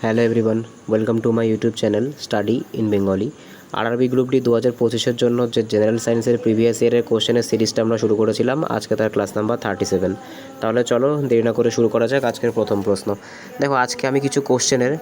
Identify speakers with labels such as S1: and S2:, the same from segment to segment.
S1: Hello everyone, welcome to my YouTube channel study in Bengali. RRB group D 2025-এর জন্য যে general সায়েন্সের previous ইয়ারের কোশ্চেনের সিরিজটা আমরা শুরু করেছিলাম, আজকে তার ক্লাস নাম্বার 37। তাহলে চলো দেরি না করে শুরু করা যাক আজকের প্রথম প্রশ্ন। দেখো, আজকে আমি কিছু কোশ্চেনের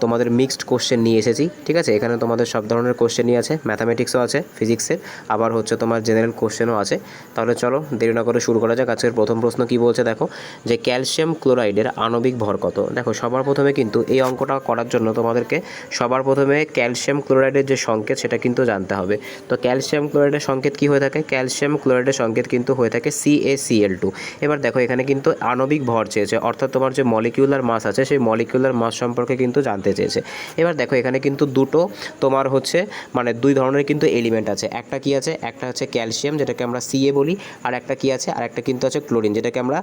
S1: তোমাদের মিক্সড কোশ্চেন নিয়ে এসেছি, ঠিক আছে। এখানে তোমাদের সব ধরনের কোশ্চেনই আছে, ম্যাথামেটিক্সও আছে, ফিজিক্সের, আবার হচ্ছে তোমার জেনারেল কোশ্চেনও আছে। তাহলে চলো দেরি না করে শুরু করা যাক। আজকের প্রথম প্রশ্ন কি বলছে দেখো, যে ক্যালসিয়াম ক্লোরাইডের আণবিক ভর কত। দেখো, সবার প্রথমে কিন্তু এই অঙ্কটা করার জন্য তোমাদেরকে সবার প্রথমে ক্যালসিয়াম ক্লোরাইডের যে সংকেত সেটা কিন্তু জানতে হবে। তো ক্যালসিয়াম ক্লোরাইডের সংকেত কি হয়ে থাকে? ক্যালসিয়াম ক্লোরাইডের সংকেত কিন্তু হয়ে থাকে CaCl2। এবার দেখো, এখানে কিন্তু আণবিক ভর চেয়েছে, অর্থাৎ তোমার যে মলিকিউলার মাস আছে সেই মলিকিউলার মাস সম্পর্কে কিন্তু জানতে চেয়েছে। এবার দেখো, এখানে কিন্তু দুটো তোমার হচ্ছে মানে দুই ধরনের কিন্তু এলিমেন্ট আছে। একটা কি আছে? একটা হচ্ছে ক্যালসিয়াম, যেটাকে আমরা Ca বলি, আর একটা কি আছে? আর একটা কিন্তু আছে ক্লোরিন, যেটাকে আমরা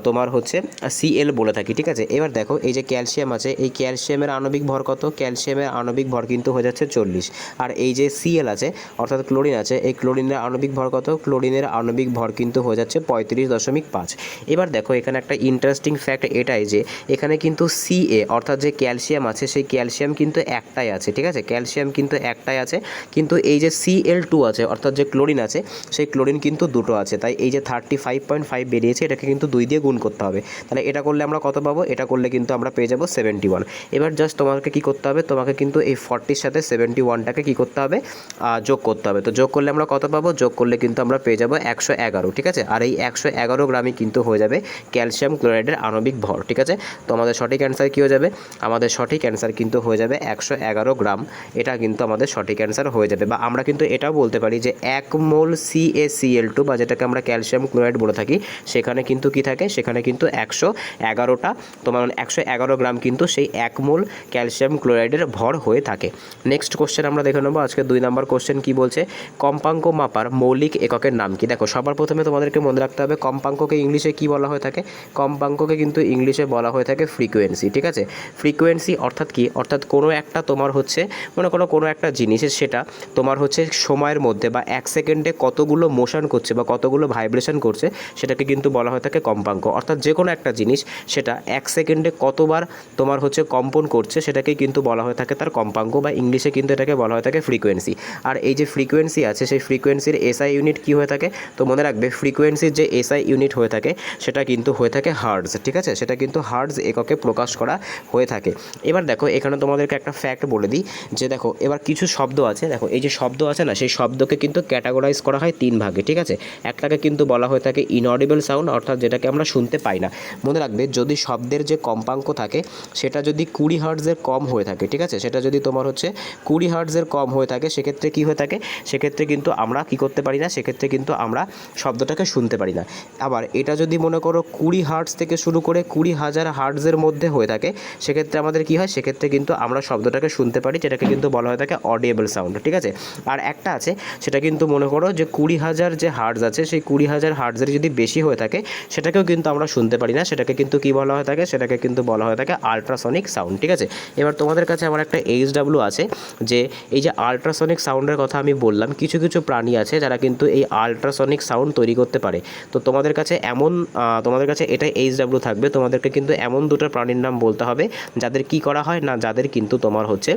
S1: তোমার হচ্ছে Cl বলে থাকি, ঠিক আছে। এবার দেখো, এই যে ক্যালসিয়াম আছে, এই ক্যালসিয়ামের আণবিক ভর কত? ক্যালসিয়ামের আণবিক ভর কিন্তু হয়ে যাচ্ছে 40। আর এই যে Cl আছে অর্থাৎ ক্লোরিন আছে, এই ক্লোরিনের আণবিক ভর কত? ক্লোরিনের আণবিক ভর কিন্তু হয়ে যাচ্ছে 35.5। এবার দেখো, এখানে একটা ইন্টারেস্টিং ফ্যাক্ট এটাই যে এখানে কিন্তু Ca অর্থাৎ যে ক্যালসিয়াম আছে সেই ক্যালসিয়াম কিন্তু একটাই আছে, ঠিক আছে। ক্যালসিয়াম কিন্তু একটাই আছে, কিন্তু এই যে Cl2 আছে অর্থাৎ যে ক্লোরিন আছে সেই ক্লোরিন কিন্তু দুটো আছে। তাই এই যে 35.5 বেরিয়েছে, এটাকে কিন্তু 2 দিয়ে গুণ করতে হবে। তাহলে এটা করলে আমরা কত পাবো? এটা করলে কিন্তু আমরা পেয়ে যাবো 71। এবার জাস্ট তোমাকে কি করতে হবে? তোমাকে কিন্তু এই 40-র সাথে 71টাকে কি করতে হবে? যোগ করতে হবে। তো যোগ করলে আমরা কত পাবো? যোগ করলে কিন্তু আমরা পেয়ে যাবো 111, ঠিক আছে। আর এই 111 গ্রামই কিন্তু হয়ে যাবে ক্যালসিয়াম ক্লোরাইডের আণবিক ভর, ঠিক আছে। তো আমাদের সঠিক অ্যান্সার কী হয়ে যাবে? আমাদের সঠিক অ্যান্সার কিন্তু হয়ে যাবে 111 গ্রাম। এটা কিন্তু আমাদের সঠিক অ্যান্সার হয়ে যাবে। বা আমরা কিন্তু এটাও বলতে পারি যে 1 মোল CaCl2 বা যেটাকে আমরা ক্যালসিয়াম ক্লোরাইড বলে থাকি, সেখানে কিন্তু কি থাকে? সেখানে কিন্তু 111টা তোমার 111 গ্রাম কিন্তু সেই 1 মোল ক্যালসিয়াম ক্লোরাইডের ভর হয়ে থাকে। নেক্সট কোশ্চেন আমরা দেখে নেবো। আজকে 2 নম্বর কোশ্চেন কি বলছে, কম্পাঙ্ক মাপার মৌলিক এককের নাম কি। দেখো, সবার প্রথমে তোমাদেরকে মনে রাখতে হবে কম্পাঙ্ককে ইংলিশে কি বলা হয়ে থাকে। কম্পাঙ্ককে কিন্তু ইংলিশে বলা হয়ে থাকে ফ্রিকোয়েন্সি, ঠিক আছে। ফ্রিকোয়েন্সি অর্থাৎ কি? অর্থাৎ কোনো একটা তোমার হচ্ছে মনে করো কোনো একটা জিনিসের সেটা তোমার হচ্ছে সময়ের মধ্যে বা 1 সেকেন্ডে কতগুলো মোশন করছে বা কতগুলো ভাইব্রেশন করছে, সেটাকে কিন্তু বলা হয়ে থাকে কম্পাঙ্ক। অর্থাৎ যে কোনো একটা জিনিস সেটা 1 সেকেন্ডে কতবার তোমার হচ্ছে কম্পন করছে, সেটাকেই কিন্তু বলা হয়ে থাকে তার কম্পাঙ্ক, বা ইংলিশে কিন্তু এটাকে বলা হয়ে থাকে ফ্রিকোয়েন্সি। আর এই যে ফ্রিকোয়েন্সি আছে সেই ফ্রিকোয়েন্সির SI ইউনিট কি হয়ে থাকে? তো মনে রাখবে, ফ্রিকোয়েন্সির যে SI ইউনিট হয়ে থাকে সেটা কিন্তু হয়ে থাকে হার্টজ, ঠিক আছে। সেটা কিন্তু হার্টজ এককে প্রকাশ করা হয়ে থাকে। এবার দেখো, এখানে তোমাদেরকে একটা ফ্যাক্ট বলে দিই যে দেখো, এবার কিছু শব্দ আছে, দেখো এই যে শব্দ আছে না, সেই শব্দকে কিন্তু ক্যাটাগরাইজ করা হয় 3 ভাগে, ঠিক আছে। একটাকে কিন্তু বলা হয়ে থাকে ইনঅডিবল সাউন্ড, অর্থাৎ যেটাকে আমরা শুনতে পাই না। মনে রাখবে, যদি শব্দের যে কম্পাঙ্ক থাকে সেটা যদি 20 হার্টজের কম হয়ে থাকে, ঠিক আছে, সেটা যদি তোমার হচ্ছে 20 হার্টজের কম হয়ে থাকে, সেক্ষেত্রে কী হয়ে থাকে? সেক্ষেত্রে কিন্তু আমরা কি করতে পারি না, সেক্ষেত্রে কিন্তু আমরা শব্দটাকে শুনতে পারি না। আবার এটা যদি মনে করো 20 হার্টজ থেকে শুরু করে 20,000 হার্টজের মধ্যে হয়ে থাকে, সেক্ষেত্রে আমাদের কি হয়? সেক্ষেত্রে কিন্তু আমরা শব্দটাকে শুনতে পারি, যেটাকে কিন্তু বলা হয়ে থাকে অডিয়েবল সাউন্ড, ঠিক আছে। আর একটা আছে, সেটা কিন্তু মনে করো যে 20,000 যে হার্টজ আছে সেই 20,000 হার্টজের যদি বেশি হয়ে থাকে, সেটাকেও কিন্তু আমরা শুনতে পারি না, সেটাকে কিন্তু কি বলা হয়ে থাকে? সেটাকে কিন্তু বলা হয়ে থাকে আলট্রাসনিক সাউন্ড, ঠিক আছে। এবার তোমাদের কাছে আমার একটা HW আছে, যে এই যে আলট্রাসনিক সাউন্ডের কথা আমি বললাম, কিছু কিছু প্রাণী আছে যারা কিন্তু এই আলট্রাসনিক সাউন্ড তৈরি করতে পারে। তো তোমাদের কাছে তোমাদের কাছে এটা HW থাকবে, তোমাদেরকে কিন্তু এমন দুটো প্রাণীর নাম বলতে হবে যাদের কি করা হয় না, যাদের কিন্তু তোমার হচ্ছে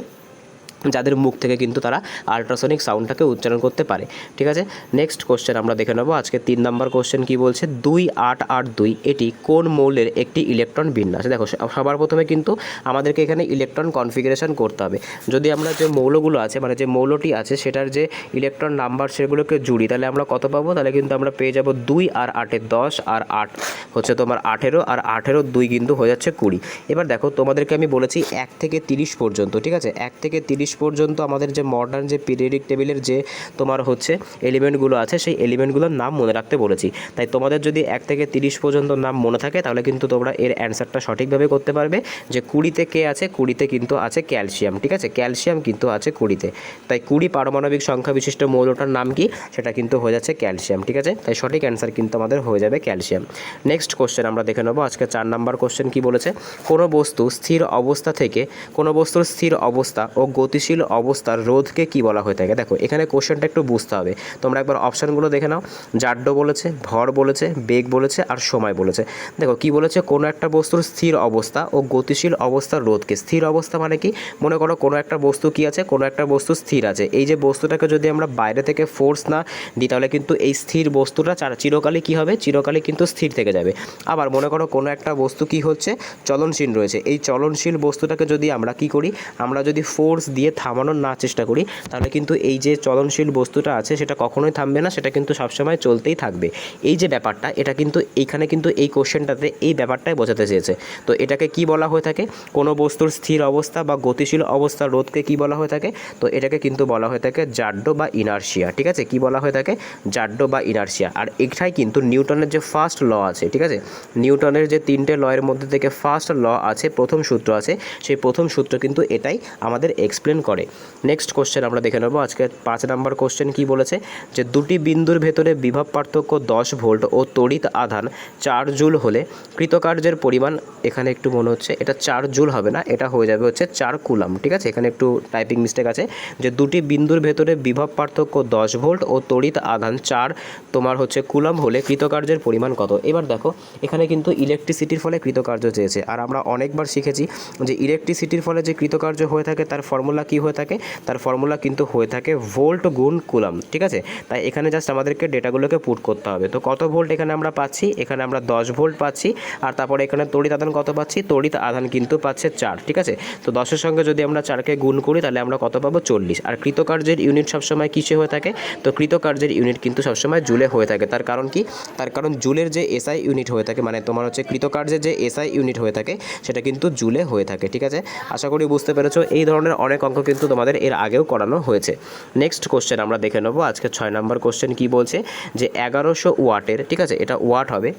S1: যাদের মুখ থেকে কিন্তু তারা আলট্রাসনিক সাউন্ডটাকে উচ্চারণ করতে পারে, ঠিক আছে। নেক্সট কোশ্চেন আমরা দেখে নেবো। আজকে 3 নম্বর কোশ্চেন কি বলছে, 2882 এটি কোন মৌলের একটি ইলেকট্রন বিন্যাস। দেখো, সবার প্রথমে কিন্তু আমাদেরকে এখানে ইলেকট্রন কনফিগারেশন করতে হবে। যদি আমরা যে মৌলগুলো আছে মানে যে মৌলটি আছে সেটার যে ইলেকট্রন নাম্বার সেগুলোকে জুড়ি, তাহলে আমরা কত পাবো? তাহলে কিন্তু আমরা পেয়ে যাবো 2 আর 8 10 আর 8 হচ্ছে তোমার 18, আর 18 2 কিন্তু হয়ে যাচ্ছে 20। এবার দেখো, তোমাদেরকে আমি বলেছি 1 থেকে 30 পর্যন্ত, ঠিক আছে। 1 থেকে 30 পর্যন্ত আমাদের যে মডার্ন যে পিরিয়ডিক টেবিলের যে তোমার হচ্ছে এলিমেন্টগুলো আছে সেই এলিমেন্টগুলোর নাম মনে রাখতে বলেছি। তাই তোমাদের যদি 1 থেকে 30 পর্যন্ত নাম মনে থাকে, তাহলে কিন্তু তোমরা এর অ্যান্সারটা সঠিকভাবে করতে পারবে। যে 20তে কে আছে? 20তে কিন্তু আছে ক্যালসিয়াম, ঠিক আছে। ক্যালসিয়াম কিন্তু আছে 20তে। তাই 20 পারমাণবিক সংখ্যা বিশিষ্ট মৌলটার নাম কি? সেটা কিন্তু হয়ে যাচ্ছে ক্যালসিয়াম, ঠিক আছে। তাই সঠিক অ্যান্সার কিন্তু আমাদের হয়ে যাবে ক্যালসিয়াম। নেক্সট কোশ্চেন আমরা দেখে নেবো। আজকে 4 নম্বর কোশ্চেন কি বলেছে, কোনো বস্তু স্থির অবস্থা থেকে কোনো বস্তুর স্থির অবস্থা ও গতি গতিশীল অবস্থার রোধকে কি বলা হয়ে থাকে? দেখো এখানে কোশ্চেনটা একটু বুঝতে হবে, তোমরা একবার অপশানগুলো দেখে নাও। জাড্য বলেছে, ভর বলেছে, বেগ বলেছে আর সময় বলেছে। দেখো কি বলেছে, কোনো একটা বস্তুর স্থির অবস্থা ও গতিশীল অবস্থার রোধকে। স্থির অবস্থা মানে কি? মনে করো কোনো একটা বস্তু কি আছে, কোনো একটা বস্তু স্থির আছে, এই যে বস্তুটাকে যদি আমরা বাইরে থেকে ফোর্স না দিই তাহলে কিন্তু এই স্থির বস্তুটা চিরকালই কী হবে, চিরকালই কিন্তু স্থির থেকে যাবে। আবার মনে করো কোনো একটা বস্তু কি হচ্ছে, চলনশীল রয়েছে, এই চলনশীল বস্তুটাকে যদি আমরা কি করি, আমরা যদি ফোর্স দিয়ে থামানোর না চেষ্টা করি তাহলে কিন্তু এই যে চলনশীল বস্তুটা আছে সেটা কখনোই থামবে না, সেটা কিন্তু সবসময় চলতেই থাকবে। এই যে ব্যাপারটা, এটা কিন্তু এইখানে কিন্তু এই কোশ্চেনটাতে এই ব্যাপারটাই বোঝাতে চেয়েছে। তো এটাকে কি বলা হয়ে থাকে, কোনো বস্তুর স্থির অবস্থা বা গতিশীল অবস্থার রোধকে কি বলা হয়ে থাকে? তো এটাকে কিন্তু বলা হয়ে থাকে জাড্য বা ইনার্শিয়া। ঠিক আছে, কি বলা হয়ে থাকে? জাড্য বা ইনার্শিয়া। আর এটাই কিন্তু নিউটনের যে ফার্স্ট ল আছে, ঠিক আছে, নিউটনের যে 3টে লয়ের মধ্যে থেকে ফার্স্ট ল আছে, প্রথম সূত্র আছে, সেই প্রথম সূত্র কিন্তু এটাই আমাদের এক্সপ্লেন করে। নেক্সট কোশ্চেন আমরা দেখে নেব। আজকে 5 নম্বর কোশ্চেন কি বলেছে, যে দুটি বিন্দুর ভেতরে বিভব পার্থক্য 10 ভোল্ট ও তড়িৎ আধান 4 জুল হলে কৃতকার্যের পরিমাণ, এখানে একটু মনে হচ্ছে এটা 4 জুল হবে না, এটা হয়ে যাবে হচ্ছে 4 কুলাম। ঠিক আছে, এখানে একটু টাইপিং মিস্টেক আছে, যে দুটি বিন্দুর ভেতরে বিভব পার্থক্য 10 ভোল্ট ও তড়িৎ আধান 4 তোমার হচ্ছে কুলাম হলে কৃতকার্যের পরিমাণ কত? এবার দেখো এখানে কিন্তু ইলেকট্রিসিটির ফলে কৃতকার্য চেয়েছে, আর আমরা অনেকবার শিখেছি যে ইলেকট্রিসিটির ফলে যে কৃতকার্য হয়ে থাকে তার ফর্মুলা কি হয়ে থাকে, তার ফর্মুলা কিন্তু হয়ে থাকে ভোল্ট গুণ কুলাম। ঠিক আছে, তাই এখানে জাস্ট আমাদেরকে ডেটাগুলোকে পুট করতে হবে। তো কত ভোল্ট এখানে আমরা পাচ্ছি, এখানে আমরা 10 ভোল্ট পাচ্ছি, আর তারপরে এখানে তড়িৎ আধান কত পাচ্ছি, তড়িৎ আধান কিন্তু পাচ্ছে 4। ঠিক আছে, তো 10-এর সঙ্গে যদি আমরা 4কে গুণ করি তাহলে আমরা কত পাবো, 40। আর কৃতকার্যের ইউনিট সবসময় কিসে হয়ে থাকে? তো কৃতকার্যের ইউনিট কিন্তু সবসময় জুলে হয়ে থাকে। তার কারণ কি? তার কারণ জুলের যে এসআই ইউনিট হয়ে থাকে, মানে তোমার হচ্ছে কৃতকার্যের যে এসআই ইউনিট হয়ে থাকে সেটা কিন্তু জুলে হয়ে থাকে। ঠিক আছে, আশা করি বুঝতে পেরেছো। এই ধরনের অনেক অঙ্ক কিন্তু তোমাদের এর আগেও করানো হয়েছে। নেক্সট কোশ্চেন আমরা দেখে নেবো। আজকে 6 নম্বর কোশ্চেন কি বলছে, যে 1100 ওয়াটের, ঠিক আছে, এটা ওয়াট হবে,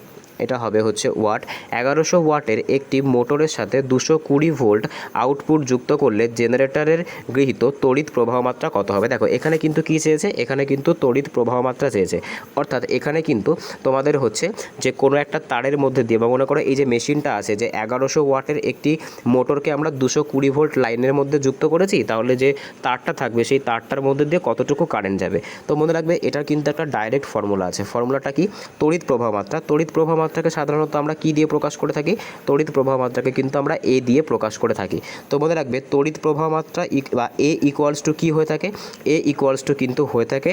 S1: এটা হবে হচ্ছে ওয়াট, 1100 ওয়াটের একটি মোটরের সাথে 220 ভোল্ট আউটপুট যুক্ত করলে জেনারেটরের গৃহীত তড়িৎ প্রবাহ মাত্রা কত হবে? দেখো এখানে কিন্তু কী চেয়েছে, এখানে কিন্তু তড়িৎ প্রবাহ মাত্রা চেয়েছে। অর্থাৎ এখানে কিন্তু তোমাদের হচ্ছে যে কোনো একটা তারের মধ্যে দিয়ে, বা মনে করো এই যে মেশিনটা আছে, যে 1100 ওয়াটের একটি মোটরকে আমরা 220 ভোল্ট লাইনের মধ্যে যুক্ত করেছি, তাহলে যে তারটা থাকবে সেই তারটার মধ্যে দিয়ে কতটুকু কারেন্ট যাবে। তো মনে রাখবে এটার কিন্তু একটা ডাইরেক্ট ফর্মুলা আছে। ফর্মুলাটা কি? তড়িৎ প্রবাহ মাত্রা। তড়িৎ প্রবাহ মাত্রাকে সাধারণত আমরা কি দিয়ে প্রকাশ করে থাকি? তড়িৎ প্রবাহ মাত্রাকে কিন্তু আমরা এ দিয়ে প্রকাশ করে থাকি। তো মনে রাখবে তড়িৎ প্রবাহ মাত্রা বা এ ইকুয়ালস টু কী হয়ে থাকে? এ ইকুয়ালস টু কিন্তু হয়ে থাকে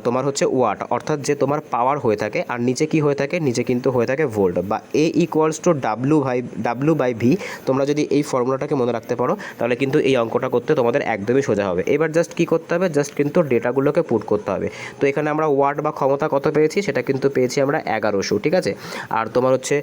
S1: তোমার হচ্ছে ওয়াট, অর্থাৎ যে তোমার পাওয়ার হয়ে থাকে, আর নিচে কি হয়ে থাকে? নিচে কিন্তু হয়ে থাকে ভোল্ট, বা A equals to W by V. তোমরা যদি এই ফর্মুলাটাকে মনে রাখতে পারো তাহলে কিন্তু এই অঙ্কটা করতে তোমাদের একদমই সোজা হবে। এবার জাস্ট কি করতে হবে, জাস্ট কিন্তু ডেটাগুলোকে পুট করতে হবে। তো এখানে আমরা ওয়াট বা ক্ষমতা কত পেয়েছি, সেটা কিন্তু পেয়েছি আমরা 1100। ঠিক আছে, আর তোমার হচ্ছে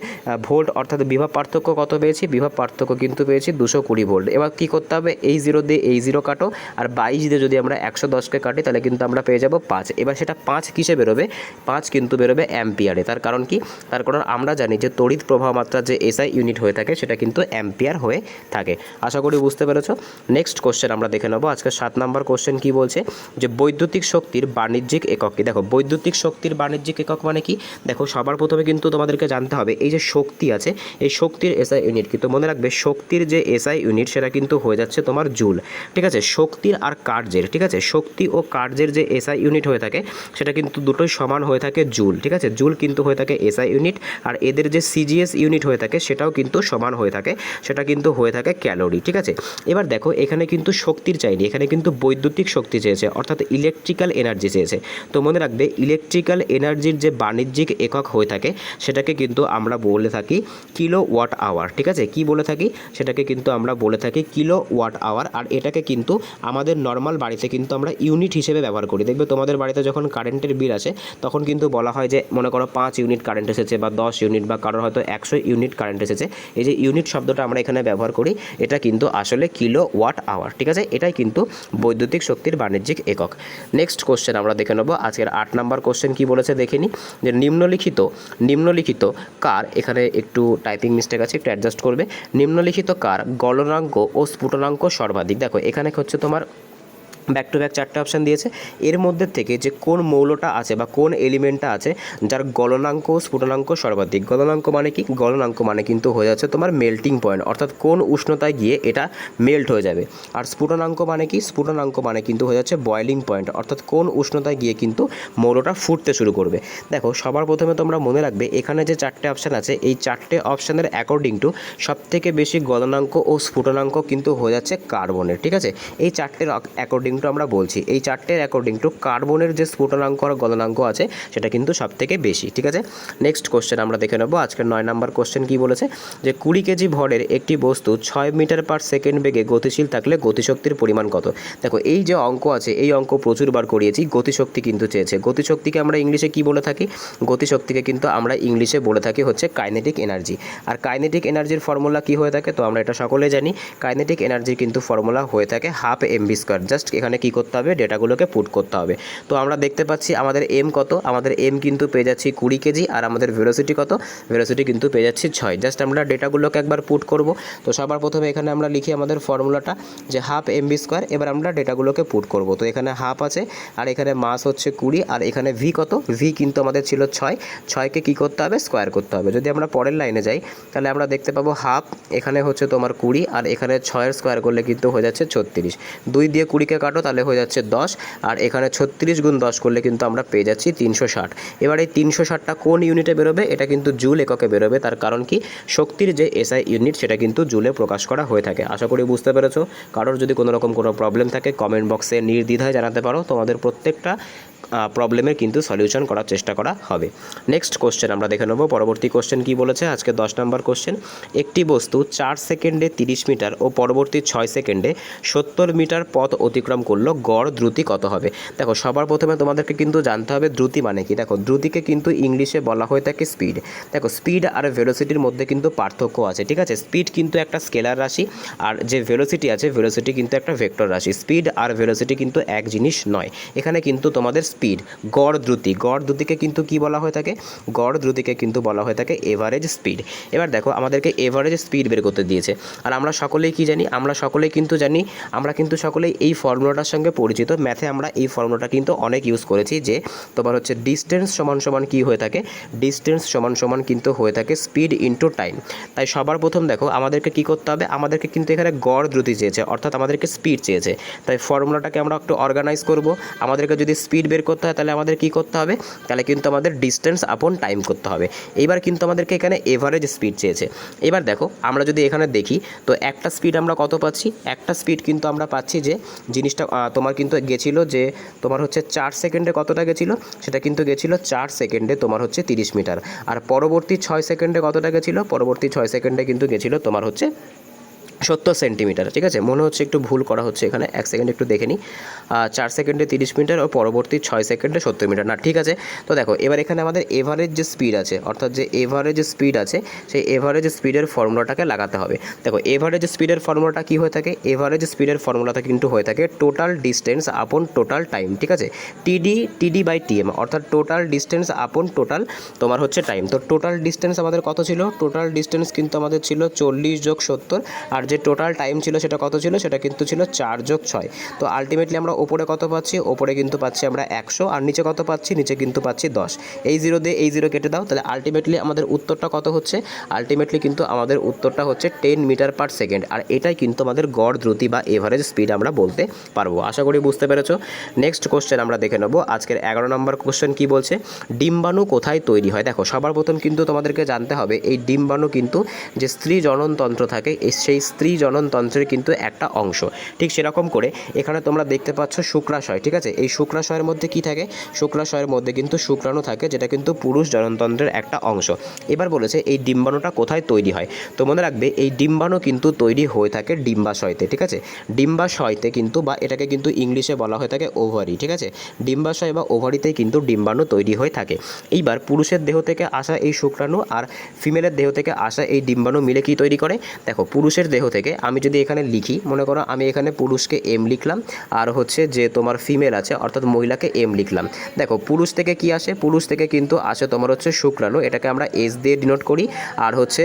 S1: ভোল্ট অর্থাৎ বিভব পার্থক্য কত পেয়েছি? বিভব পার্থক্য কিন্তু পেয়েছি 220 ভোল্ট। এবার কী করতে হবে, এই 0 দিয়ে এই 0 কাটো, আর 22 দিয়ে যদি আমরা 110কে কাটি তাহলে কিন্তু আমরা পেয়ে যাব 5। এবার সেটা 5 কিসে বেরোবে? 5 কিন্তু বেরোবে অ্যাম্পিয়ারে। তার কারণ কি? তার কারণ আমরা জানি যে তড়িৎ প্রবাহ মাত্রা যে এসআই ইউনিট হয়ে থাকে সেটা কিন্তু অ্যাম্পিয়ার হয়ে থাকে। আশা করি বুঝতে পেরেছো। নেক্সট কোশ্চেন আমরা দেখে নেবো। আজকে 7 নম্বর কোশ্চেন কি বলছে, যে বৈদ্যুতিক শক্তির বাণিজ্যিক একক কি? দেখো বৈদ্যুতিক শক্তির বাণিজ্যিক একক মানে কি? দেখো সবার প্রথমে কিন্তু তোমাদেরকে জানতে হবে এই যে শক্তি আছে, এই শক্তির এসআই ইউনিট কিন্তু মনে রাখবে শক্তির যে এসআই ইউনিট সেটা কিন্তু হয়ে যাচ্ছে তোমার জুল। ঠিক আছে, শক্তির আর কার্যের, ঠিক আছে, শক্তি ও কার্যের যে এসআই ইউনিট হয়ে থাকে সেটা কিন্তু দুটোই সমান হয়ে থাকে জুল। ঠিক আছে, জুল কিন্তু হয়ে থাকে এসআই ইউনিট, আর এদের যে সিজিএস ইউনিট হয়ে থাকে সেটাও কিন্তু সমান হয়ে থাকে, সেটা কিন্তু হয়ে থাকে ক্যালোরি। ঠিক আছে, এবার দেখো এখানে কিন্তু শক্তির চাইনি, এখানে কিন্তু বৈদ্যুতিক শক্তি চেয়েছে, অর্থাৎ ইলেকট্রিক্যাল এনার্জি চেয়েছে। তো মনে রাখবে ইলেকট্রিক্যাল এনার্জির যে বাণিজ্যিক একক হয়ে থাকে সেটাকে কিন্তু আমরা বলে থাকি কিলো ওয়াট আওয়ার। ঠিক আছে, কি বলে থাকি? সেটাকে কিন্তু আমরা বলে থাকি কিলো ওয়াট আওয়ার। আর এটাকে কিন্তু আমাদের নর্মাল বাড়িতে কিন্তু আমরা ইউনিট হিসেবে ব্যবহার করি। দেখবে তোমাদের বাড়িতে যখন কারেন্টের বিল আসে তখন কিন্তু বলা হয় যে মনে করো 5 ইউনিট কারেন্ট এসেছে, বা 10 ইউনিট, বা কারোর হয়তো 100 ইউনিট কারেন্ট এসেছে। এই যে ইউনিট শব্দটা আমরা এখানে ব্যবহার করি, এটা কিন্তু আসলে কিলো ওয়াট আওয়ার। ঠিক আছে, এটাই কিন্তু বৈদ্যুতিক শক্তির বাণিজ্যিক একক। নেক্সট কোশ্চেন আমরা দেখে নেবো। আজকের 8 নম্বর কোশ্চেন কি বলেছে দেখে নিই, যে নিম্নলিখিত কার, এখানে একটু টাইপিং মিস্টেক আছে, একটু অ্যাডজাস্ট করবে। নিম্নলিখিত কার গলনাঙ্ক ও স্ফুটনাঙ্ক সর্বাধিক? দেখো এখানে হচ্ছে তোমার ব্যাক টু ব্যাক 4টে অপশান দিয়েছে। এর মধ্যে থেকে যে কোন মৌলটা আছে বা কোন এলিমেন্টটা আছে যার গলনাঙ্ক স্ফুটনাঙ্ক সর্বাধিক। গলনাঙ্ক মানে কি? গলনাঙ্ক মানে কিন্তু হয়ে যাচ্ছে তোমার মেল্টিং পয়েন্ট, অর্থাৎ কোন উষ্ণতায় গিয়ে এটা মেল্ট হয়ে যাবে। আর স্ফুটনাঙ্ক মানে কি? স্ফুটনাঙ্ক মানে কিন্তু হয়ে যাচ্ছে বয়লিং পয়েন্ট, অর্থাৎ কোন উষ্ণতায় গিয়ে কিন্তু মৌলটা ফুটতে শুরু করবে। দেখো সবার প্রথমে তোমরা মনে রাখবে এখানে যে 4টে অপশান আছে এই 4টে অপশানের অ্যাকর্ডিং টু সবথেকে বেশি গলনাঙ্ক ও স্ফুটনাঙ্ক কিন্তু হয়ে যাচ্ছে কার্বনের। ঠিক আছে, এই 4টের অ্যাকর্ডিং টু আমরা বলছি, এই 4টের অ্যাকর্ডিং টু কার্বনের যে স্ফুটনাঙ্ক আর গলনাঙ্ক আছে সেটা কিন্তু সবথেকে বেশি। ঠিক আছে, নেক্সট কোশ্চেন আমরা দেখে নেব। আজকের 9 নম্বর কোশ্চেন কি বলেছে যে 20 কেজি ভরের একটি বস্তু 6 মিটার পার সেকেন্ড বেগে গতিশীল থাকলে গতিশক্তির পরিমাণ কত। দেখো এই যে অঙ্ক আছে এই অঙ্ক প্রচুরবার করিয়েছি, গতিশক্তি কিন্তু চেয়েছে। গতিশক্তিকে আমরা ইংলিশে কি বলে থাকি? গতিশক্তিকে কিন্তু আমরা ইংলিশে বলে থাকি হচ্ছে কাইনেটিক এনার্জি। আর কাইনেটিক এনার্জির ফর্মুলা কি হয়ে থাকে? তো আমরা এটা সকলে জানি, কাইনেটিক এনার্জির কিন্তু ফর্মুলা হয়ে থাকে হাফ mv²। জাস্ট এখানে কি করতে হবে? ডেটাগুলোকে পুট করতে হবে। তো আমরা দেখতে পাচ্ছি আমাদের এম কত, আমাদের এম কিন্তু পেয়ে যাচ্ছি 20 কেজি, আর আমাদের ভেলোসিটি কত? ভেলোসিটি কিন্তু পেয়ে যাচ্ছি 6। জাস্ট আমরা ডেটাগুলোকে একবার পুট করব। তো সবার প্রথমে এখানে আমরা লিখি আমাদের ফর্মুলাটা যে হাফ mv²। এবার আমরা ডেটাগুলোকে পুট করব। তো এখানে হাফ আছে, আর এখানে মাস হচ্ছে 20, আর এখানে ভি কত? ভি কিন্তু আমাদের ছিল 6। 6কে কী করতে হবে? স্কোয়ার করতে হবে। যদি আমরা পরের লাইনে যাই তাহলে আমরা দেখতে পাবো হাফ এখানে হচ্ছে তোমার 20, আর এখানে 6-এর স্কোয়ার করলে কিন্তু হয়ে যাচ্ছে 36। 2 দিয়ে 20কে কাটো তাহলে হয়ে যাচ্ছে 10, আর এখানে 36 গুণ 10 করলে কিন্তু আমরা পেয়ে যাচ্ছি 360। এবার এই 360টা কোন ইউনিটে বেরোবে? এটা কিন্তু জুল এককে বেরোবে। তার কারণ কি? শক্তির যে এসআই ইউনিট সেটা কিন্তু জুলে প্রকাশ করা হয়ে থাকে। আশা করি বুঝতে পেরেছো। কারোর যদি কোনো রকম কোনো প্রবলেম থাকে কমেন্ট বক্সে নির্দ্বিধায় জানাতে পারো, তোমাদের প্রত্যেকটা প্রবলেমের কিন্তু সলিউশন করার চেষ্টা করা হবে। নেক্সট কোশ্চেন আমরা দেখে নেব। পরবর্তী কোশ্চেন কি বলেছে? আজকে 10 নম্বর কোশ্চেন, একটি বস্তু 4 সেকেন্ডে 30 মিটার ও পরবর্তী 6 সেকেন্ডে 70 মিটার পথ অতিক্রম করলো, গড় দ্রুতি কত হবে? দেখো সবার প্রথমে তোমাদেরকে কিন্তু জানতে হবে দ্রুতি মানে কি। দেখো দ্রুতিকে কিন্তু ইংলিশে বলা হয়ে থাকে স্পিড। দেখো স্পিড আর ভেলোসিটির মধ্যে কিন্তু পার্থক্য আছে। ঠিক আছে, স্পিড কিন্তু একটা স্কেলার রাশি, আর যে ভেলোসিটি আছে ভেলোসিটি কিন্তু একটা ভেক্টর রাশি। স্পিড আর ভেলোসিটি কিন্তু এক জিনিস নয়। এখানে কিন্তু তোমাদের স্পিড, গড় দ্রুতি, গড় দ্রুতিকে কিন্তু কি বলা হয়ে থাকে? গড় দ্রুতিকে কিন্তু বলা হয়ে থাকে এভারেজ স্পিড। এবার দেখো আমাদেরকে এভারেজ স্পিড বের করতে দিয়েছে, আর আমরা সকলেই কি জানি? আমরা সকলেই কিন্তু জানি, আমরা কিন্তু সকলেই এই ফর্মুলাটার সঙ্গে পরিচিত। ম্যাথে আমরা এই ফর্মুলাটা কিন্তু অনেক ইউজ করেছি, যে তোমার হচ্ছে ডিস্টেন্স সমান সমান কি হয়ে থাকে? ডিস্টেন্স সমান সমান কিন্তু হয়ে থাকে স্পিড ইনটু টাইম। তাই সবার প্রথম দেখো আমাদেরকে কি করতে হবে? আমাদেরকে কিন্তু এখানে গড় দ্রুতি চেয়েছে, অর্থাৎ আমাদেরকে স্পিড চেয়েছে। তাই ফর্মুলাটাকে আমরা একটু অর্গানাইজ করব। আমাদেরকে যদি স্পিড বের করতে হয় তাহলে আমাদের কি করতে হবে? তাহলে কিন্তু আমাদের ডিস্টেন্স আপন টাইম করতে হবে। এইবার কিন্তু আমাদেরকে এখানে এভারেজ স্পিড চেয়েছে। এবার দেখো আমরা যদি এখানে দেখি তো একটা স্পিড আমরা কত পাচ্ছি? একটা স্পিড কিন্তু আমরা পাচ্ছি যে জিনিসটা তোমার কিন্তু গেছিলো যে তোমার হচ্ছে 4 সেকেন্ডে কতটা গেছিলো? সেটা কিন্তু গেছিলো 4 সেকেন্ডে তোমার হচ্ছে 30 মিটার। আর পরবর্তী 6 সেকেন্ডে কতটা গেছিলো? পরবর্তী 6 সেকেন্ডে কিন্তু গেছিলো তোমার হচ্ছে 70 সেন্টিমিটার। ঠিক আছে, মনে হচ্ছে একটু ভুল করা হচ্ছে এখানে, 1 সেকেন্ড একটু দেখে নিই। 4 সেকেন্ডে 30 মিটার ও পরবর্তী 6 সেকেন্ডে 70 মিটার, না ঠিক আছে। তো দেখো এবার এখানে আমাদের এভারেজ যে স্পিড আছে, অর্থাৎ যে এভারেজ স্পিড আছে সেই এভারেজ স্পিডের ফর্মুলাটাকে লাগাতে হবে। দেখো এভারেজ স্পিডের ফর্মুলাটা কী হয়ে থাকে? এভারেজ স্পিডের ফর্মুলাটা কিন্তু হয়ে থাকে টোটাল ডিস্টেন্স আপন টোটাল টাইম। ঠিক আছে, টিডি বাই টিএম, অর্থাৎ টোটাল ডিস্টেন্স আপন টোটাল তোমার হচ্ছে টাইম। তো টোটাল ডিস্টেন্স আমাদের কত ছিল? টোটাল ডিস্টেন্স কিন্তু আমাদের ছিল 40 যোগ 70, আর যে টোটাল টাইম ছিল সেটা কত ছিল? সেটা কিন্তু ছিল 4 যোগ 6। তো আলটিমেটলি আমরা ওপরে কত পাচ্ছি? ওপরে কিন্তু পাচ্ছি আমরা 100, আর নিচে কত পাচ্ছি? নিচে কিন্তু পাচ্ছি 10। এই 0 দিয়ে এই 0 কেটে দাও, তাহলে আলটিমেটলি আমাদের উত্তরটা কত হচ্ছে? আলটিমেটলি কিন্তু আমাদের উত্তরটা হচ্ছে 10 মিটার পার সেকেন্ড, আর এটাই কিন্তু আমাদের গড় দ্রুতি বা এভারেজ স্পিড আমরা বলতে পারবো। আশা করি বুঝতে পেরেছো। নেক্সট কোশ্চেন আমরা দেখে নেবো। আজকের 11 নম্বর কোশ্চেন কি বলছে? ডিম্বাণু কোথায় তৈরি হয়? দেখো সবার প্রথম কিন্তু তোমাদেরকে জানতে হবে এই ডিম্বাণু কিন্তু যে স্ত্রী জননতন্ত্র থাকে সেই স্ত্রী জননতন্ত্রের কিন্তু একটা অংশ। ঠিক সেরকম করে এখানে তোমরা দেখতে পাচ্ছ শুক্রাশয়। ঠিক আছে, এই শুক্রাশয়ের মধ্যে কি থাকে? শুক্রাশয়ের মধ্যে কিন্তু শুক্রাণু থাকে, যেটা কিন্তু পুরুষ জননতন্ত্রের একটা অংশ। এবার বলেছে এই ডিম্বাণুটা কোথায় তৈরি হয়। তো মনে রাখবে এই ডিম্বাণু কিন্তু তৈরি হয়ে থাকে ডিম্বাশয়তে। ঠিক আছে, ডিম্বাশয়তে কিন্তু, বা এটাকে কিন্তু ইংলিশে বলা হয়ে থাকে ওভারি। ঠিক আছে, ডিম্বাশয় বা ওভারিতেই কিন্তু ডিম্বাণু তৈরি হয়ে থাকে। এইবার পুরুষের দেহ থেকে আসা এই শুক্রাণু আর ফিমেলের দেহ থেকে আসা এই ডিম্বাণু মিলে কি তৈরি করে? দেখো পুরুষের দেহ থেকে আমি যদি এখানে লিখি, মনে করো আমি এখানে পুরুষকে এম লিখলাম আর হচ্ছে যে তোমার ফিমেল আছে অর্থাৎ মহিলাকে এম লিখলাম। দেখো পুরুষ থেকে কি আসে, পুরুষ থেকে কিন্তু আসে তোমার হচ্ছে শুক্রাণু, এটাকে আমরা এস দিয়ে ডিনোট করি। আর হচ্ছে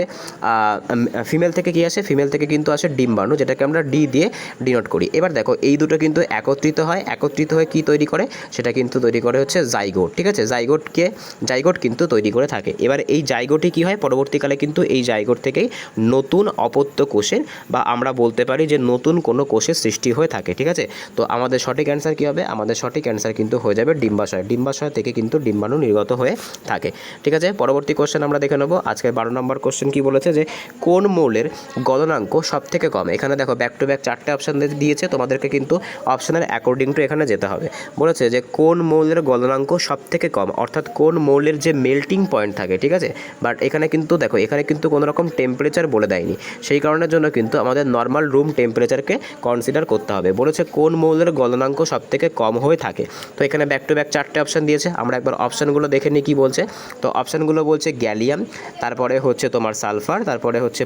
S1: ফিমেল থেকে কি আসে, ফিমেল থেকে কিন্তু আসে ডিম্বাণু, যেটাকে আমরা ডি দিয়ে ডিনোট করি। এবার দেখো এই দুটো কিন্তু একত্রিত হয়, একত্রিত হয়ে কি তৈরি করে, সেটা কিন্তু তৈরি করে হচ্ছে জাইগোট। ঠিক আছে, জাইগোট কিন্তু তৈরি করে থাকে। এবার এই জাইগোটই কি হয়, পরবর্তীকালে কিন্তু এই জাইগোট থেকেই নতুন অপত্য কোষের বা আমরা বলতে পারি যে নতুন কোনো কোষের সৃষ্টি হয়ে থাকে। ঠিক আছে, তো আমাদের সঠিক অ্যান্সার কী হবে, আমাদের সঠিক অ্যান্সার কিন্তু হয়ে যাবে ডিম্বাশয়। ডিম্বাশয় থেকে কিন্তু ডিম্বাণু নির্গত হয়ে থাকে। ঠিক আছে, পরবর্তী কোশ্চেন আমরা দেখে নেব। আজকে 12 নম্বর কোশ্চেন কি বলেছে, যে কোন মৌলের গলনাঙ্ক সব থেকে কম। এখানে দেখো ব্যাক টু ব্যাক 4টে অপশান দিয়েছে, তোমাদেরকে কিন্তু অপশানের অ্যাকর্ডিং টু এখানে যেতে হবে। বলেছে যে কোন মৌলের গলনাঙ্ক সব থেকে কম, অর্থাৎ কোন মৌলের যে মেল্টিং পয়েন্ট থাকে। ঠিক আছে, বাট এখানে কিন্তু দেখো এখানে কিন্তু কোনো রকম টেম্পারেচার বলে দেয়নি, সেই কারণের জন্য কিন্তু আমাদের নর্মাল রুম টেম্পারেচারকে কনসিডার করতে হবে। বলেছে কোন মৌলের গলনাঙ্ক সব থেকে কম হয়ে থাকে। তো এখানে ব্যাক টু ব্যাক 4টে অপশান দিয়েছে, আমরা একবার অপশানগুলো দেখে নিই কী বলছে। তো অপশানগুলো বলছে গ্যালিয়াম, তারপরে হচ্ছে তোমার সালফার, তারপরে হচ্ছে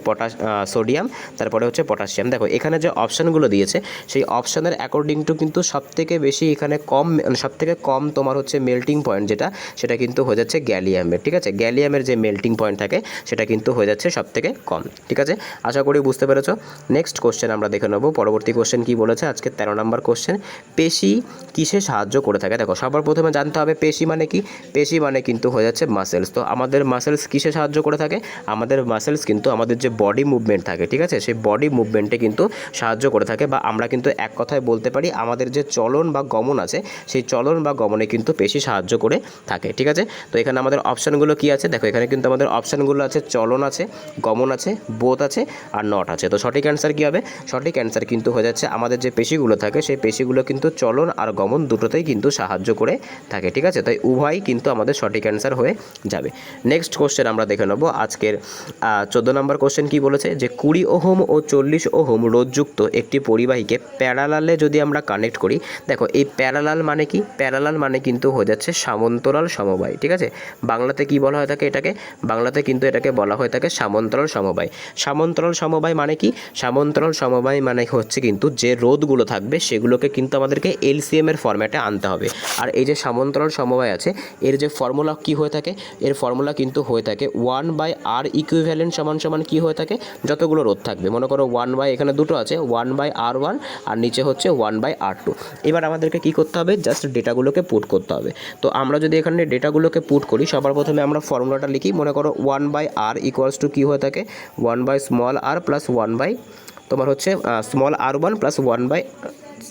S1: সোডিয়াম, তারপরে হচ্ছে পটাশিয়াম। দেখো এখানে যে অপশানগুলো দিয়েছে সেই অপশানের অ্যাকর্ডিং টু কিন্তু সবথেকে বেশি এখানে কম, সবথেকে কম তোমার হচ্ছে মেল্টিং পয়েন্ট যেটা, সেটা কিন্তু হয়ে যাচ্ছে গ্যালিয়ামের। ঠিক আছে, গ্যালিয়ামের যে মেল্টিং পয়েন্ট থাকে সেটা কিন্তু হয়ে যাচ্ছে সবথেকে কম। ঠিক আছে, আশা করি বুঝতে পেরেছো। নেক্সট কোশ্চেন আমরা দেখে নেব। পরবর্তী কোশ্চেন কি বলেছে, আজকে 13 নম্বর কোশ্চেন, পেশি কিসে সাহায্য করে থাকে। দেখো সবার প্রথমে জানতে হবে পেশি মানে কি। পেশি মানে কিন্তু হয়ে যাচ্ছে মাসেলস। তো আমাদের মাসেলস কিসে সাহায্য করে থাকে, আমাদের মাসেলস কিন্তু আমাদের যে বডি মুভমেন্ট থাকে, ঠিক আছে, সেই বডি মুভমেন্টে কিন্তু সাহায্য করে থাকে, বা আমরা কিন্তু এক কথায় বলতে পারি আমাদের যে চলন বা গমন আছে সেই চলন বা গমনে কিন্তু পেশি সাহায্য করে থাকে। ঠিক আছে, তো এখানে আমাদের অপশানগুলো কি আছে, দেখো এখানে কিন্তু আমাদের অপশানগুলো আছে চলন আছে, গমন আছে, বোধ আছে আর নট আছে। তো সঠিক অ্যান্সার কী হবে, সঠিক অ্যান্সার কিন্তু হয়ে যাচ্ছে আমাদের যে পেশিগুলো থাকে সেই পেশিগুলো কিন্তু চলন আর গমন দুটোতেই কিন্তু সাহায্য করে থাকে। ঠিক আছে, তাই উভয়ই কিন্তু আমাদের সঠিক অ্যান্সার হয়ে যাবে। নেক্সট কোশ্চেন আমরা দেখে নেব। আজকের 14 নম্বর কোশ্চেন কি বলেছে, যে 20 ওহম ও 40 ওহম রোধযুক্ত একটি পরিবাহীকে প্যারালালে যদি আমরা কানেক্ট করি। দেখো এই প্যারালাল মানে কি, প্যারালাল মানে কিন্তু হয়ে যাচ্ছে সমান্তরাল সমবায়। ঠিক আছে, বাংলাতে কি বলা হয়ে থাকে এটাকে, বাংলাতে কিন্তু এটাকে বলা হয়ে থাকে সমান্তরাল সমবায়। সমান্তরাল সমবায় মানে কি, সমান্তরাল সমবায় মানে হচ্ছে কিন্তু যে রোধগুলো থাকবে সেগুলোকে কিন্তু আমাদেরকে এলসিএম এর ফরম্যাটে আনতে হবে। আর এই যে সমান্তরাল সমবায় আছে এর যে ফর্মুলা কি হয়ে থাকে, এর ফর্মুলা কিন্তু হয়ে থাকে 1/r ইকুইভ্যালেন্ট সমান সমান কি হয়ে থাকে, যতগুলো রোধ থাকবে। মনে করো 1/, এখানে দুটো আছে 1/r1 আর নিচে হচ্ছে 1/r2। এবার আমাদেরকে কি করতে হবে, জাস্ট ডেটাগুলোকে পুট করতে হবে। তো আমরা যদি এখানে ডেটাগুলোকে পুট করি, সবার প্রথমে আমরা ফর্মুলাটা লিখি। মনে করো 1/r ইকুয়ালস টু কী হয়ে থাকে, 1/r প্লাস 1/ তোমার হচ্ছে small r1 plus 1/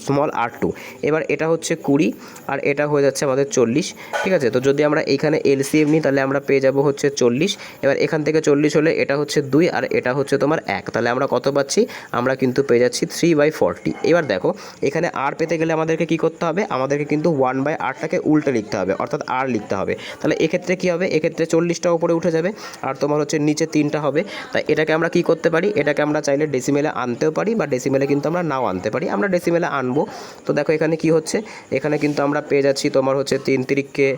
S1: small r2। এবার এটা হচ্ছে 20 আর এটা হয়ে যাচ্ছে আমাদের 40। ঠিক আছে, তো যদি আমরা এইখানে এলসিএম নিই তাহলে আমরা পেয়ে যাব হচ্ছে 40। এবার এখান থেকে 40 হলে এটা হচ্ছে 2 আর এটা হচ্ছে তোমার 1, তাহলে আমরা কত পাচ্ছি, আমরা কিন্তু পেয়ে যাচ্ছি 3/40। এবার দেখো এখানে r পেতে গেলে আমাদেরকে কি করতে হবে, আমাদেরকে কিন্তু 1/rটাকে উল্টে লিখতে হবে, অর্থাৎ r লিখতে হবে। তাহলে এক্ষেত্রে কী হবে, এক্ষেত্রে 40টা উপরে উঠে যাবে আর তোমার হচ্ছে নিচে 3টা হবে। তাই এটাকে আমরা কি করতে পারি, এটাকে আমরা চাইলে ডেসিমেলে আনতেও পারি বা ডেসিমেলে কিন্তু আমরা নাও আনতে পারি। আমরা ডেসিমেলে আনবো। তো দেখো এখানে কি হচ্ছে, এখানে কিন্তু আমরা পেয়ে যাচ্ছি তোমার হচ্ছে 3 তিরিকে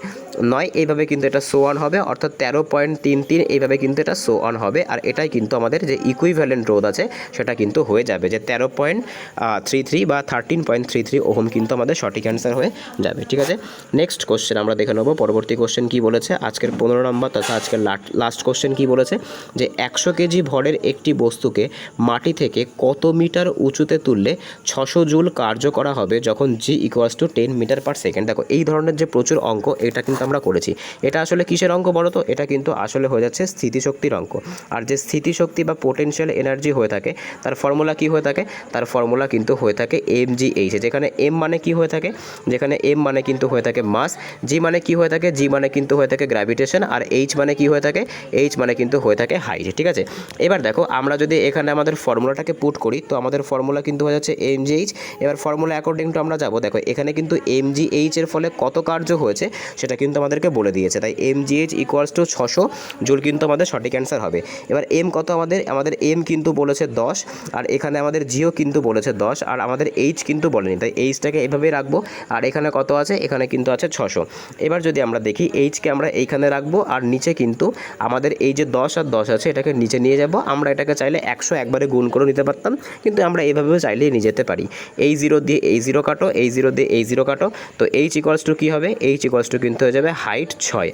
S1: 9, এইভাবে কিন্তু এটা শো অন হবে, অর্থাৎ 13.33 এইভাবে কিন্তু এটা শো অন হবে। আর এটাই কিন্তু আমাদের যে ইকুইভ্যালেন্ট রোধ আছে সেটা কিন্তু হয়ে যাবে, যে 13.33 বা 13.33 ওহম কিন্তু আমাদের সঠিক অ্যান্সার হয়ে যাবে। ঠিক আছে, নেক্সট কোশ্চেন আমরা দেখে নেব। পরবর্তী কোশ্চেন কি বলেছে, আজকের 15 নম্বর তথা আজকের লাস্ট কোশ্চেন কি বলেছে, যে 100 কেজি ভরের একটি বস্তুকে মাটি থেকে কত মিটার উঁচুতে তুললে 600 জুল কার্য করা হবে যখন g equals to 10 metre per second. দেখো এই ধরনের যে প্রচুর অঙ্ক এটা কিন্তু আমরা করেছি। এটা আসলে কিসের অঙ্ক বলো তো, এটা কিন্তু আসলে হয়ে যাচ্ছে স্থিতিশক্তির অঙ্ক। আর যে স্থিতিশক্তি বা পোটেনশিয়াল এনার্জি হয়ে থাকে তার ফর্মুলা কি হয়ে থাকে, তার ফর্মুলা কিন্তু হয়ে থাকে mgh, যেখানে m মানে কি হয়ে থাকে, যেখানে m মানে কিন্তু হয়ে থাকে মাস, g মানে কি হয়ে থাকে, g মানে কিন্তু হয়ে থাকে গ্র্যাভিটেশন, আর h মানে কি হয়ে থাকে, h মানে কিন্তু হয়ে থাকে হাইট। ঠিক আছে, এবার দেখো আমরা যদি এখানে আমাদের ফর্মুলাটাকে পুট করি তো আমাদের ফর্মুলা কিন্তু হয়ে যাচ্ছে mgh। এবার ফর্মুলা অ্যাকর্ডিং টু আমরা যাবো। দেখো এখানে কিন্তু mgh এর ফলে কত কার্য হয়েছে সেটা কিন্তু আমাদেরকে বলে দিয়েছে, তাই mgh ইকুয়ালস টু 600 জুল কিন্তু আমাদের সঠিক অ্যান্সার হবে। এবার এম কত আমাদের এম কিন্তু বলেছে 10, আর এখানে আমাদের জিও কিন্তু বলেছে 10, আর আমাদের এইচ কিন্তু বলেনি, তাই এইচটাকে এইভাবেই রাখবো। আর এখানে কত আছে, এখানে কিন্তু আছে 600। এবার যদি আমরা দেখি এইচকে আমরা এইখানে রাখবো, আর নিচে কিন্তু আমাদের এই যে 10 আর 10 আছে এটাকে নিচে নিয়ে যাব। আমরা এটাকে চাইলে 100 একবারে গুণ করে নিতে পারতাম, কিন্তু আমরা এইভাবেও চাইলেই নিয়ে যেতে পারি। এই জিরো দিয়ে এই জিরো কাটো, এই জিরো দিয়ে এই জিরো কাটো, তো এইচ ইকুয়ালস টু কী হবে, এইচ ইকুয়ালস টু কিন্তু হয়ে যাবে হাইট 6।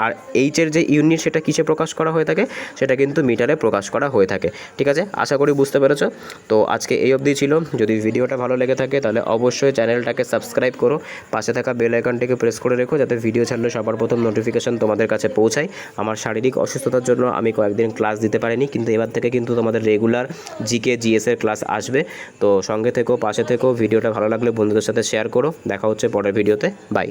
S1: আর এইচের যে ইউনিট সেটা কিসে প্রকাশ করা হয়ে থাকে, সেটা কিন্তু মিটারে প্রকাশ করা হয়ে থাকে। ঠিক আছে, আশা করি বুঝতে পেরেছো। তো আজকে এই অবধি ছিল। যদি ভিডিওটা ভালো লেগে থাকে তাহলে অবশ্যই চ্যানেলটাকে সাবস্ক্রাইব করো, পাশে থাকা বেল আইকনটিকে প্রেস করে রেখো, যাতে ভিডিও ছাড়লে সবার প্রথম নোটিফিকেশন তোমাদের কাছে পৌঁছায়। আমার শারীরিক অসুস্থতার জন্য আমি কয়েকদিন ক্লাস দিতে পারিনি, কিন্তু এবার থেকে কিন্তু তোমাদের রেগুলার জিকে জিএসের ক্লাস আসবে। তো সঙ্গে থেকো, পাশে থেকো, ভিডিওটা ভালো লাগলে বন্ধুদের সাথে শেয়ার করো। দেখা হচ্ছে পরের ভিডিওতে, বাই।